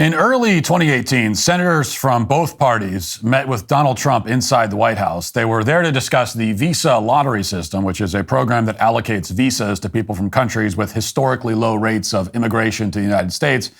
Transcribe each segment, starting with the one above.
In early 2018, senators from both parties met with Donald Trump inside the White House. They were there to discuss the visa lottery system, which is a program that allocates visas to people from countries with historically low rates of immigration to the United States.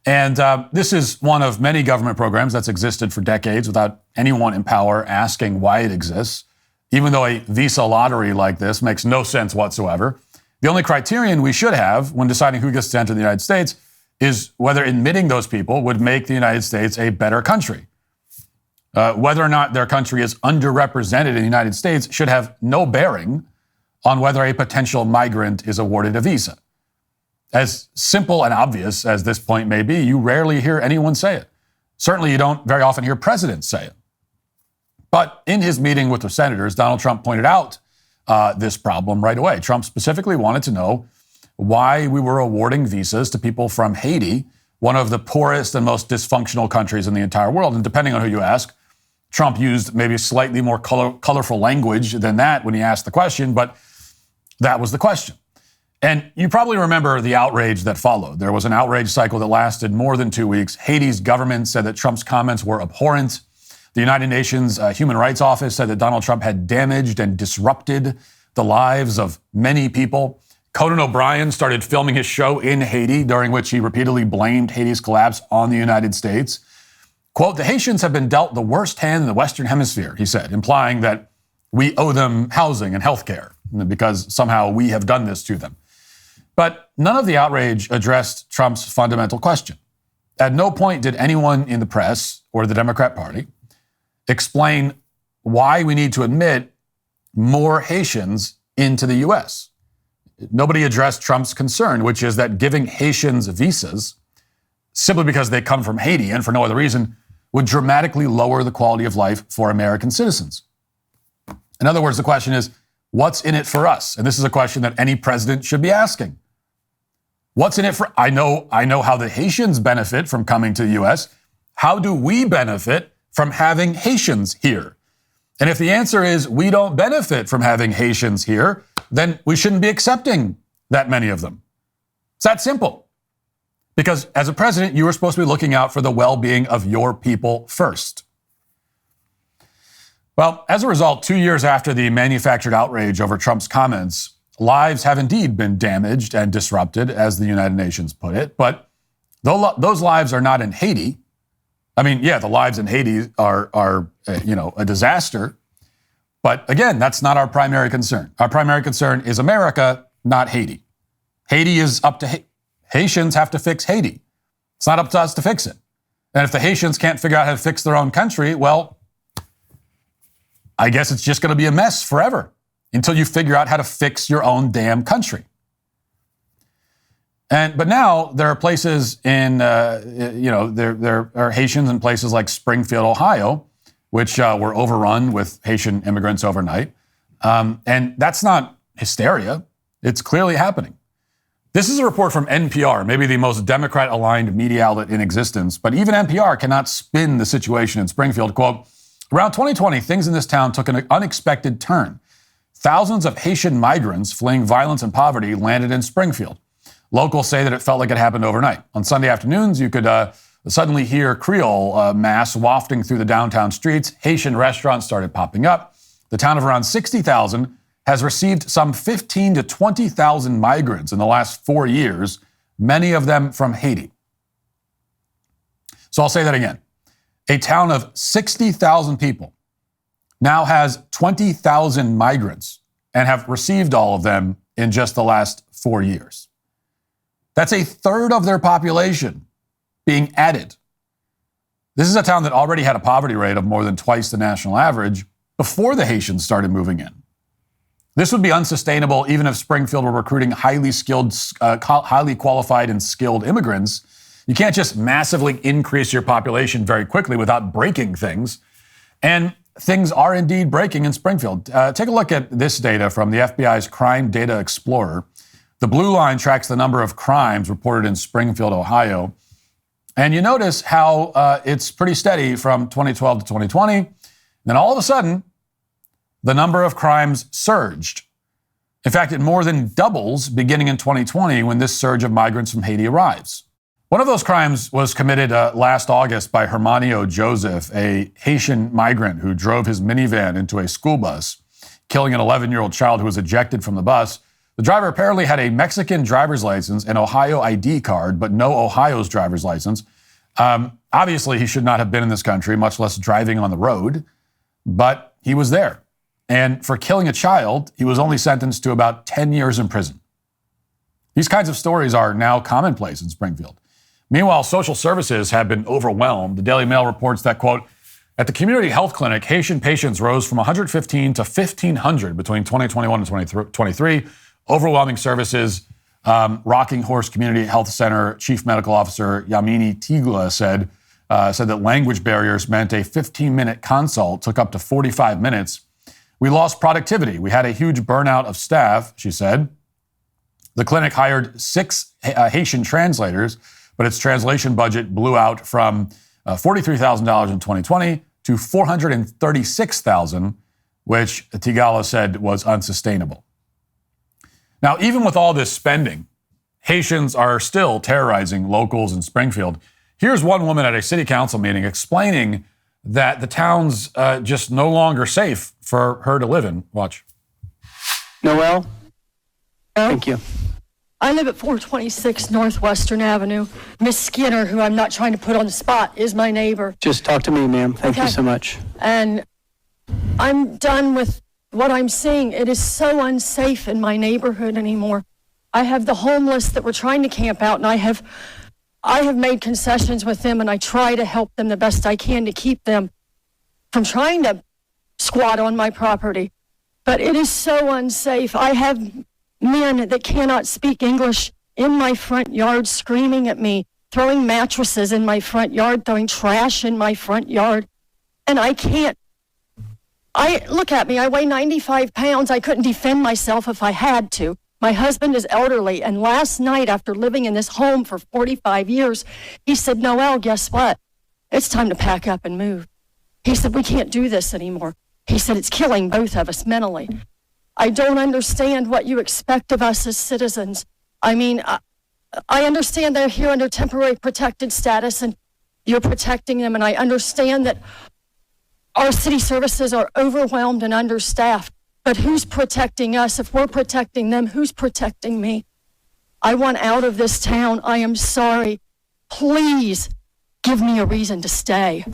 And this is one of many government programs that's existed for decades without anyone in power asking why it exists, even though a visa lottery like this makes no sense whatsoever. The only criterion we should have when deciding who gets to enter the United States is whether admitting those people would make the United States a better country. Whether or not their country is underrepresented in the United States should have no bearing on whether a potential migrant is awarded a visa. As simple and obvious as this point may be, you rarely hear anyone say it. Certainly you don't very often hear presidents say it. But in his meeting with the senators, Donald Trump pointed out this problem right away. Trump specifically wanted to know why we were awarding visas to people from Haiti, one of the poorest and most dysfunctional countries in the entire world. And depending on who you ask, Trump used maybe slightly more colorful language than that when he asked the question, but that was the question. And you probably remember the outrage that followed. There was an outrage cycle that lasted more than 2 weeks. Haiti's government said that Trump's comments were abhorrent. The United Nations Human Rights Office said that Donald Trump had damaged and disrupted the lives of many people. Conan O'Brien started filming his show in Haiti, during which he repeatedly blamed Haiti's collapse on the United States. Quote, "The Haitians have been dealt the worst hand in the Western Hemisphere," he said, implying that we owe them housing and health care because somehow we have done this to them. But none of the outrage addressed Trump's fundamental question. At no point did anyone in the press or the Democrat Party explain why we need to admit more Haitians into the U.S. Nobody addressed Trump's concern, which is that giving Haitians visas, simply because they come from Haiti and for no other reason, would dramatically lower the quality of life for American citizens. In other words, the question is, what's in it for us? And this is a question that any president should be asking. What's in it for, I know how the Haitians benefit from coming to the U.S. How do we benefit from having Haitians here? And if the answer is we don't benefit from having Haitians here, then we shouldn't be accepting that many of them. It's that simple. Because as a president, you are supposed to be looking out for the well-being of your people first. Well, as a result, 2 years after the manufactured outrage over Trump's comments, lives have indeed been damaged and disrupted, as the United Nations put it. But those lives are not in Haiti. I mean, yeah, the lives in Haiti are a disaster. But again, that's not our primary concern. Our primary concern is America, not Haiti. Haiti is up to Haitians have to fix Haiti. It's not up to us to fix it. And if the Haitians can't figure out how to fix their own country, well, I guess it's just going to be a mess forever until you figure out how to fix your own damn country. But now there are places in, there are Haitians in places like Springfield, Ohio, which were overrun with Haitian immigrants overnight. And that's not hysteria. It's clearly happening. This is a report from NPR, maybe the most Democrat-aligned media outlet in existence. But even NPR cannot spin the situation in Springfield. Quote, "Around 2020, things in this town took an unexpected turn. Thousands of Haitian migrants fleeing violence and poverty landed in Springfield. Locals say that it felt like it happened overnight. On Sunday afternoons, you could suddenly hear Creole mass wafting through the downtown streets. Haitian restaurants started popping up. The town of around 60,000 has received some 15 to 20,000 migrants in the last 4 years, many of them from Haiti." So I'll say that again. A town of 60,000 people now has 20,000 migrants and have received all of them in just the last 4 years. That's a third of their population being added. This is a town that already had a poverty rate of more than twice the national average before the Haitians started moving in. This would be unsustainable even if Springfield were recruiting highly qualified and skilled immigrants. You can't just massively increase your population very quickly without breaking things. And things are indeed breaking in Springfield. Take a look at this data from the FBI's Crime Data Explorer. The blue line tracks the number of crimes reported in Springfield, Ohio. And you notice how it's pretty steady from 2012 to 2020. Then all of a sudden, the number of crimes surged. In fact, it more than doubles beginning in 2020 when this surge of migrants from Haiti arrives. One of those crimes was committed last August by Hermanio Joseph, a Haitian migrant who drove his minivan into a school bus, killing an 11-year-old child who was ejected from the bus. The driver apparently had a Mexican driver's license, an Ohio ID card, but no Ohio's driver's license. Obviously, he should not have been in this country, much less driving on the road, but he was there. And for killing a child, he was only sentenced to about 10 years in prison. These kinds of stories are now commonplace in Springfield. Meanwhile, social services have been overwhelmed. The Daily Mail reports that, quote, at the community health clinic, Haitian patients rose from 115 to 1,500 between 2021 and 2023. Overwhelming services. Rocking Horse Community Health Center Chief Medical Officer Yamini Tigla said that language barriers meant a 15-minute consult took up to 45 minutes. We lost productivity. We had a huge burnout of staff, she said. The clinic hired 6 Haitian translators, but its translation budget blew out from $43,000 in 2020 to $436,000, which Tigala said was unsustainable. Now, even with all this spending, Haitians are still terrorizing locals in Springfield. Here's one woman at a city council meeting explaining that the town's just no longer safe for her to live in. Watch. Noel? Thank you. I live at 426 Northwestern Avenue. Miss Skinner, who I'm not trying to put on the spot, is my neighbor. Just talk to me, ma'am. Thank you so much. And I'm done with what I'm seeing. It is so unsafe in my neighborhood anymore. I have the homeless that were trying to camp out, and I have made concessions with them, and I try to help them the best I can to keep them from trying to squat on my property. But it is so unsafe. I have men that cannot speak English in my front yard screaming at me, throwing mattresses in my front yard, throwing trash in my front yard. And I can't. Look at me, I weigh 95 pounds. I couldn't defend myself if I had to. My husband is elderly, and last night, after living in this home for 45 years, he said, Noel, guess what? It's time to pack up and move. He said, we can't do this anymore. He said, it's killing both of us mentally. I don't understand what you expect of us as citizens. I mean, I understand they're here under temporary protected status, and you're protecting them, and I understand that our city services are overwhelmed and understaffed, but who's protecting us? If we're protecting them, who's protecting me? I want out of this town. I am sorry. Please give me a reason to stay.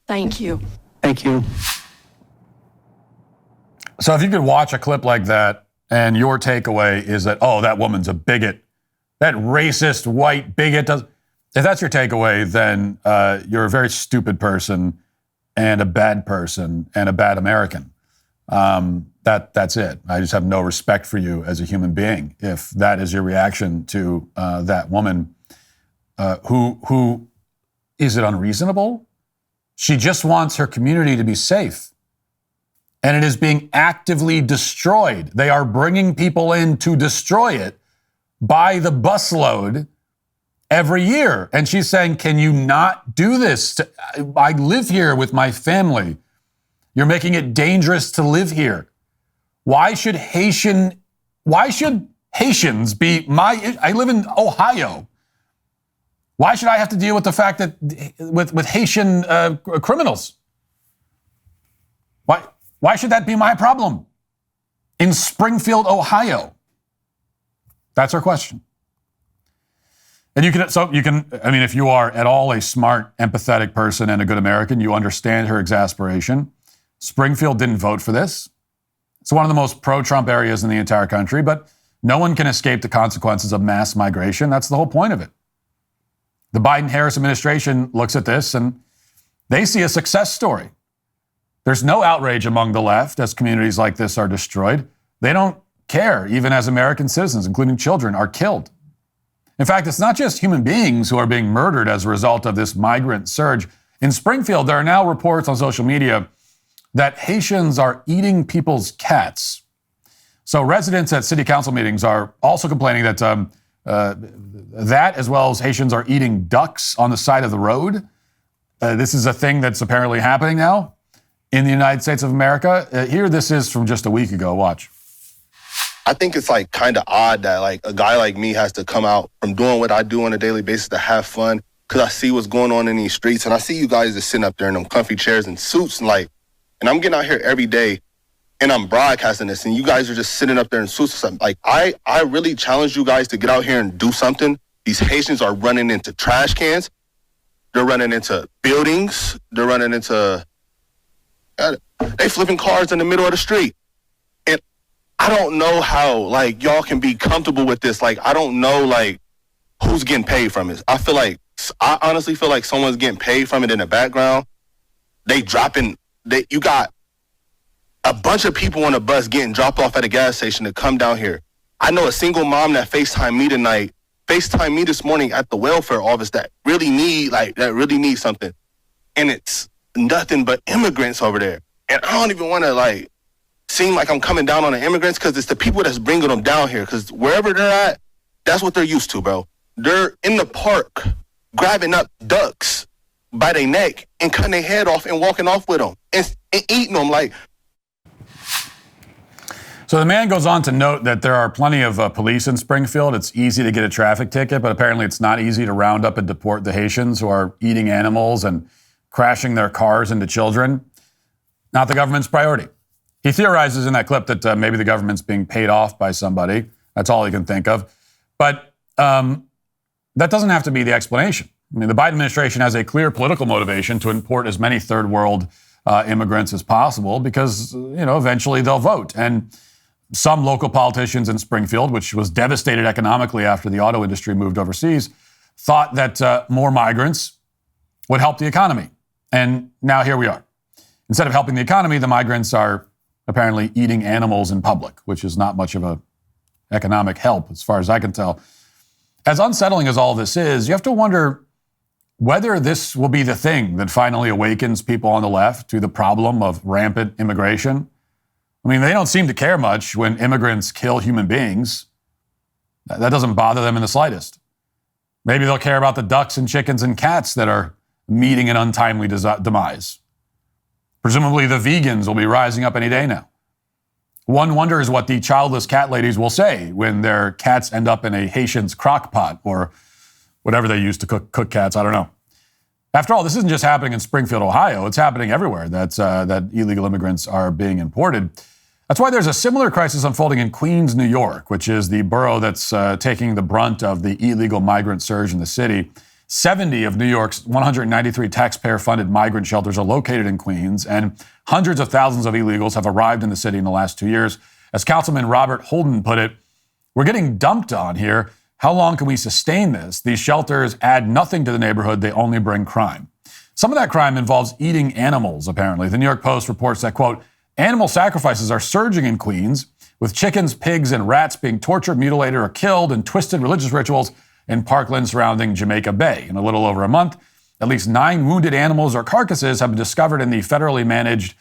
Thank you. Thank you. So if you could watch a clip like that and your takeaway is that, oh, that woman's a bigot, that racist white bigot, if that's your takeaway, then you're a very stupid person and a bad person and a bad American. That's it. I just have no respect for you as a human being if that is your reaction to that woman. Who is it unreasonable? She just wants her community to be safe. And it is being actively destroyed. They are bringing people in to destroy it by the busload every year. And she's saying, can you not do this? I live here with my family. You're making it dangerous to live here. Why should Haitians be I live in Ohio. Why should I have to deal with the fact that with Haitian criminals? Why should that be my problem in Springfield, Ohio? That's her question. And if you are at all a smart, empathetic person and a good American, you understand her exasperation. Springfield didn't vote for this. It's one of the most pro-Trump areas in the entire country, but no one can escape the consequences of mass migration. That's the whole point of it. The Biden-Harris administration looks at this and they see a success story. There's no outrage among the left as communities like this are destroyed. They don't care, even as American citizens, including children, are killed. In fact, it's not just human beings who are being murdered as a result of this migrant surge. In Springfield, there are now reports on social media that Haitians are eating people's cats. So residents at city council meetings are also complaining that that, as well as Haitians are eating ducks on the side of the road. This is a thing that's apparently happening now in the United States of America. Here, this is from just a week ago. Watch. I think it's like kind of odd that like a guy like me has to come out from doing what I do on a daily basis to have fun, because I see what's going on in these streets, and I see you guys just sitting up there in them comfy chairs and suits, and I'm getting out here every day and I'm broadcasting this, and you guys are just sitting up there in suits or something. Like, I really challenge you guys to get out here and do something. These Haitians are running into trash cans. They're running into buildings. They're running into, they flipping cars in the middle of the street. And I don't know how, like, y'all can be comfortable with this. Like, I don't know, like, who's getting paid from it. I honestly feel like someone's getting paid from it in the background. You got a bunch of people on a bus getting dropped off at a gas station to come down here. I know a single mom that FaceTimed me this morning at the welfare office that really need something. And it's nothing but immigrants over there. And I don't even want to like seem like I'm coming down on the immigrants, because it's the people that's bringing them down here. Because wherever they're at, that's what they're used to, bro. They're in the park grabbing up ducks by their neck and cutting their head off and walking off with them and eating them. Like, so the man goes on to note that there are plenty of police in Springfield. It's easy to get a traffic ticket, but apparently it's not easy to round up and deport the Haitians who are eating animals and crashing their cars into children. Not the government's priority. He theorizes in that clip that maybe the government's being paid off by somebody. That's all he can think of. But that doesn't have to be the explanation. I mean, the Biden administration has a clear political motivation to import as many third world immigrants as possible because, eventually they'll vote. And some local politicians in Springfield, which was devastated economically after the auto industry moved overseas, thought that more migrants would help the economy. And now here we are. Instead of helping the economy, the migrants are apparently eating animals in public, which is not much of a economic help as far as I can tell. As unsettling as all this is, you have to wonder whether this will be the thing that finally awakens people on the left to the problem of rampant immigration. I mean, they don't seem to care much when immigrants kill human beings. That doesn't bother them in the slightest. Maybe they'll care about the ducks and chickens and cats that are meeting an untimely demise. Presumably the vegans will be rising up any day now. One wonders what the childless cat ladies will say when their cats end up in a Haitian's crock pot or whatever they use to cook cats. I don't know. After all, this isn't just happening in Springfield, Ohio. It's happening everywhere that illegal immigrants are being imported. That's why there's a similar crisis unfolding in Queens, New York, which is the borough that's taking the brunt of the illegal migrant surge in the city. 70 of New York's 193 taxpayer-funded migrant shelters are located in Queens, and hundreds of thousands of illegals have arrived in the city in the last 2 years. As Councilman Robert Holden put it, we're getting dumped on here. How long can we sustain this? These shelters add nothing to the neighborhood. They only bring crime. Some of that crime involves eating animals, apparently. The New York Post reports that, quote, animal sacrifices are surging in Queens, with chickens, pigs, and rats being tortured, mutilated, or killed in twisted religious rituals in parkland surrounding Jamaica Bay. In a little over a month, at least 9 wounded animals or carcasses have been discovered in the federally managed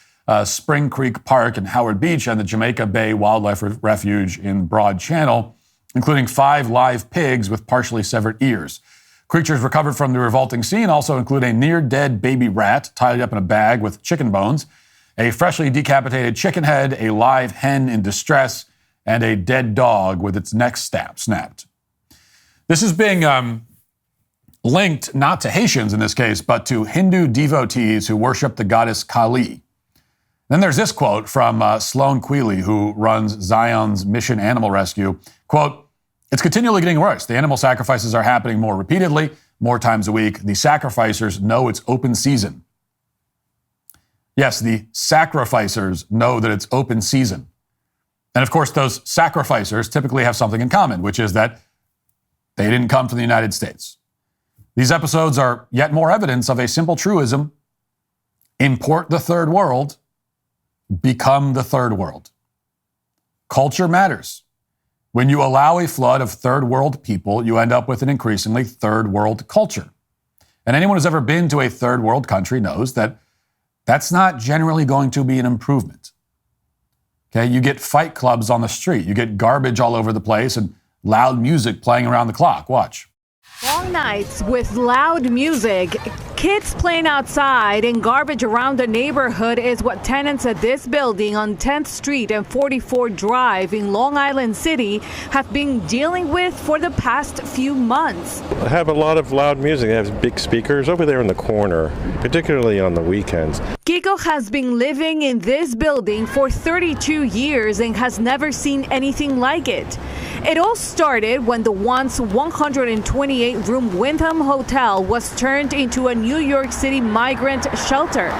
Spring Creek Park in Howard Beach and the Jamaica Bay Wildlife Refuge in Broad Channel, including 5 live pigs with partially severed ears. Creatures recovered from the revolting scene also include a near-dead baby rat tied up in a bag with chicken bones, a freshly decapitated chicken head, a live hen in distress, and a dead dog with its neck snapped. This is being linked not to Haitians in this case, but to Hindu devotees who worship the goddess Kali. Then there's this quote from Sloan Quealy, who runs Zion's Mission Animal Rescue. Quote, it's continually getting worse. The animal sacrifices are happening more repeatedly, more times a week. The sacrificers know it's open season. Yes, the sacrificers know that it's open season. And of course, those sacrificers typically have something in common, which is that they didn't come from the United States. These episodes are yet more evidence of a simple truism: import the third world, become the third world. Culture matters. When you allow a flood of third world people, you end up with an increasingly third world culture. And anyone who's ever been to a third world country knows that that's not generally going to be an improvement. Okay, you get fight clubs on the street. You get garbage all over the place and loud music playing around the clock. Watch. Long nights with loud music, kids playing outside, and garbage around the neighborhood is what tenants at this building on 10th Street and 44th Drive in Long Island City have been dealing with for the past few months. I have a lot of loud music. They have big speakers over there in the corner, particularly on the weekends. Kiko has been living in this building for 32 years and has never seen anything like it. It all started when the once 128-room Wyndham Hotel was turned into a New York City migrant shelter.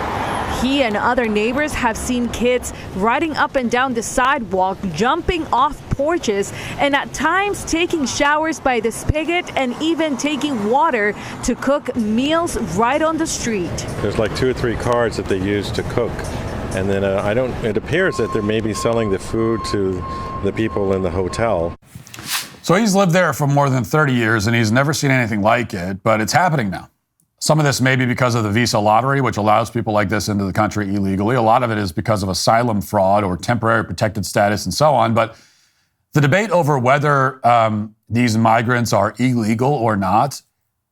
He and other neighbors have seen kids riding up and down the sidewalk, jumping off porches, and at times taking showers by the spigot and even taking water to cook meals right on the street. There's like 2 or 3 cars that they use to cook. And then it appears that they're maybe selling the food to the people in the hotel. So he's lived there for more than 30 years and he's never seen anything like it, but it's happening now. Some of this may be because of the visa lottery, which allows people like this into the country illegally. A lot of it is because of asylum fraud or temporary protected status and so on. But the debate over whether these migrants are illegal or not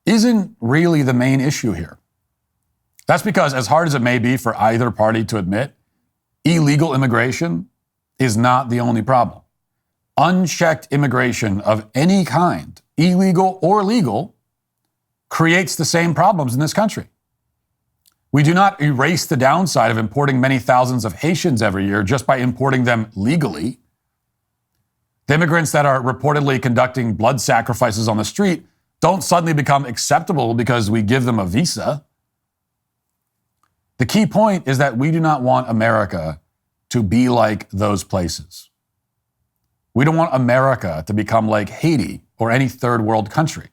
isn't really the main issue here. That's because, as hard as it may be for either party to admit, illegal immigration is not the only problem. Unchecked immigration of any kind, illegal or legal, creates the same problems in this country. We do not erase the downside of importing many thousands of Haitians every year just by importing them legally. The immigrants that are reportedly conducting blood sacrifices on the street don't suddenly become acceptable because we give them a visa. The key point is that we do not want America to be like those places. We don't want America to become like Haiti or any third world country,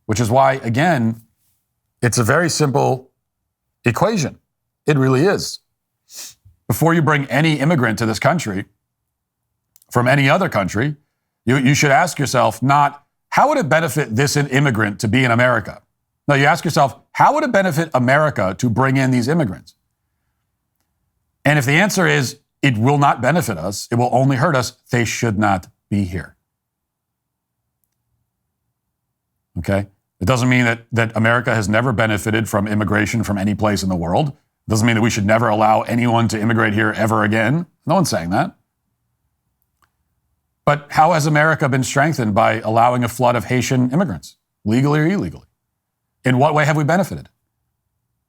which is why, again, it's a very simple equation. It really is. Before you bring any immigrant to this country from any other country, you should ask yourself not, how would it benefit this immigrant to be in America? No, you ask yourself, how would it benefit America to bring in these immigrants? And if the answer is, it will not benefit us, it will only hurt us, they should not be here. Okay? It doesn't mean that America has never benefited from immigration from any place in the world. It doesn't mean that we should never allow anyone to immigrate here ever again. No one's saying that. But how has America been strengthened by allowing a flood of Haitian immigrants, legally or illegally? In what way have we benefited?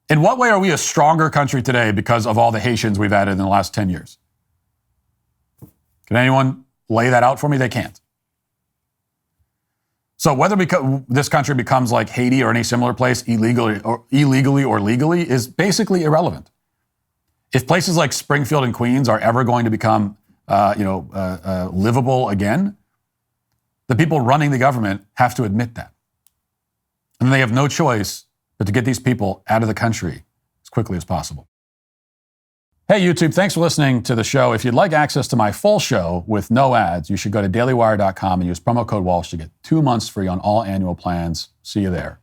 In what way are we a stronger country today because of all the Haitians we've added in the last 10 years? Can anyone lay that out for me? They can't. So whether this country becomes like Haiti or any similar place illegally or legally is basically irrelevant. If places like Springfield and Queens are ever going to become livable again, the people running the government have to admit that. And they have no choice but to get these people out of the country as quickly as possible. Hey, YouTube, thanks for listening to the show. If you'd like access to my full show with no ads, you should go to dailywire.com and use promo code Walsh to get 2 months free on all annual plans. See you there.